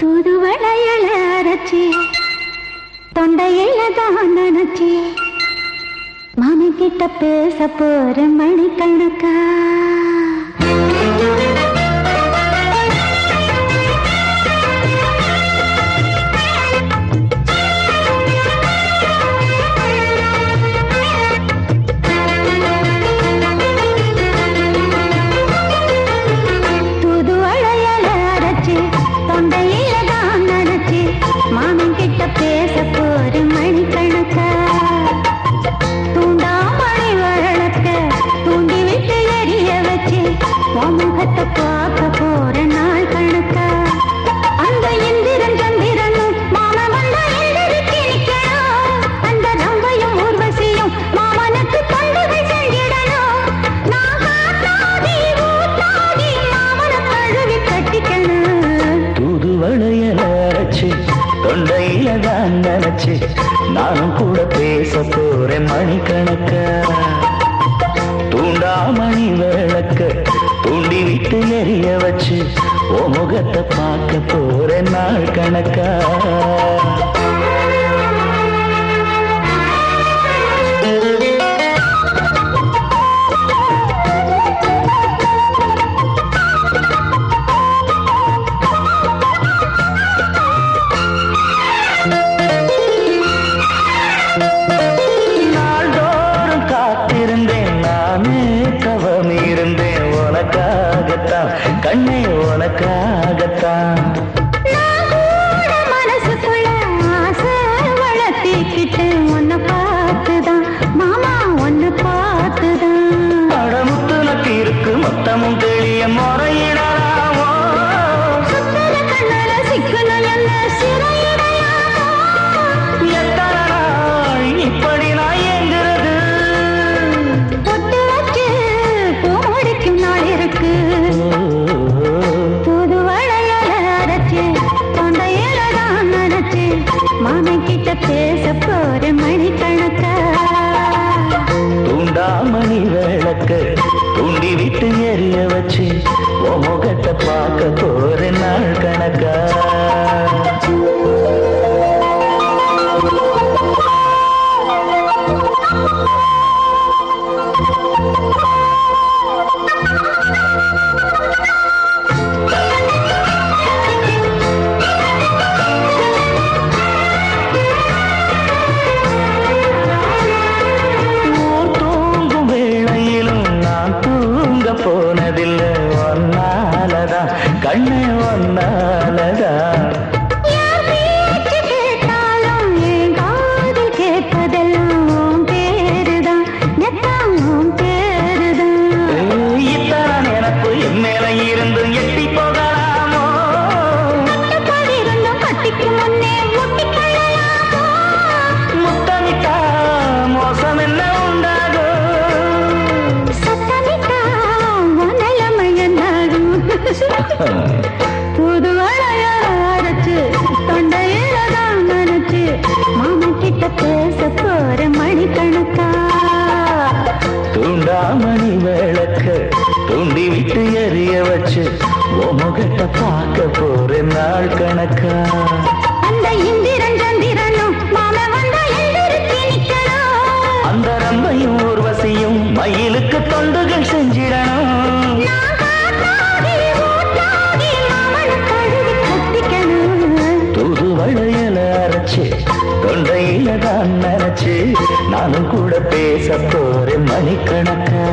தூதுவளையல அரைச்சி தொண்டையில தான் நினைச்சி மாமி கிட்ட பேச போற மணிக்கணக்கா பேச போற மணிக்கணக்கா தூண்டாமணி வழக்க தூண்டி விட்டு எரிய வச்சு முகத்தை பார்க்க போற நாள் கணக்கா அந்த இந்திரன் சந்திரனும் மாமா வந்த எந்திரிக்கு நிக்கணும் அந்த ரம்பையும் ஊர்வசியும் மாமனுக்கு தொண்டுகள் செஞ்சிடணும் நான் காத்தாடி ஊத்தாடி மாமனை கழுவி கட்டிக்கணும் தூதுவளையல அரைச்சு தொண்டையில தான் நினைச்சு நானும் கூட பேச போறேன் மணிக்கணக்கா தூண்டாமணி விளக்க தூண்டி விட்டு எரிய வச்சு ஓ முகத்தை பார்க்க போறேன் நாள் கணக்கா கண்ணே உனக்காகத்தான் மனசுக்குள்ள ஆசை வளர்த்திக்கிட்டு உன்னை பார்த்துதான் மாமா உன்னை பார்த்துதான் படமுத்து நக்கு இருக்கு மொத்தமும் தெளிய முறையிடலாமோ சுத்தர கண்ணல சிக்கணும் என்ன சிறையிடையாமோ எத்தனை நாள் இப்படி நான் எங்கிறது பொட்டு வச்சு பூ முடிக்கும் நாள் இருக்கு மாமி கிட்ட பேச போற மணிக்கணக்கா தூண்டாமணி விளக்க தூண்டி விட்டு எரிய வச்சு ஓ முகத்தை பார்க்க போற நாள் கணக்கா போனதில்லை ஒன்னாலதான் கண்ணே ஒன்னாலதான் கேட்டாலும் என் காதில் கேட்பதெல்லாம் பேருதான் நெத்தாம் பேருதான் இத்தான் எனக்கு மேல இருந்து எட்டி போகலாமோ இருந்தும் கட்டிக்கு முன்னே முட்டிக்கொள்ளலாமோ முத்தமிட்டா மோசம் என்ன உண்டாகும் புதுவளைய அரைச்சு தொண்டையில தான் நினைச்சு மாமா கிட்ட பேச போற மணிக்கணக்கா தூண்டாமணி விளக்க தூண்டி விட்டு எரிய வச்சு ஓ முகத்தை பார்க்க போற நாள் கணக்கா அந்த இந்திரன் சந்திரனும் மாமா வந்த எந்திரிக்கு நிக்கணும் அந்த ரம்பையும் ஊர்வசியும் மயிலுக்கு தொண்டுகள் செஞ்சிடணும் தூதுவளையல அரைச்சு தொண்டையில தான் நினைச்சு நானும் கூட பேச போறேன் மணிக்கணக்கா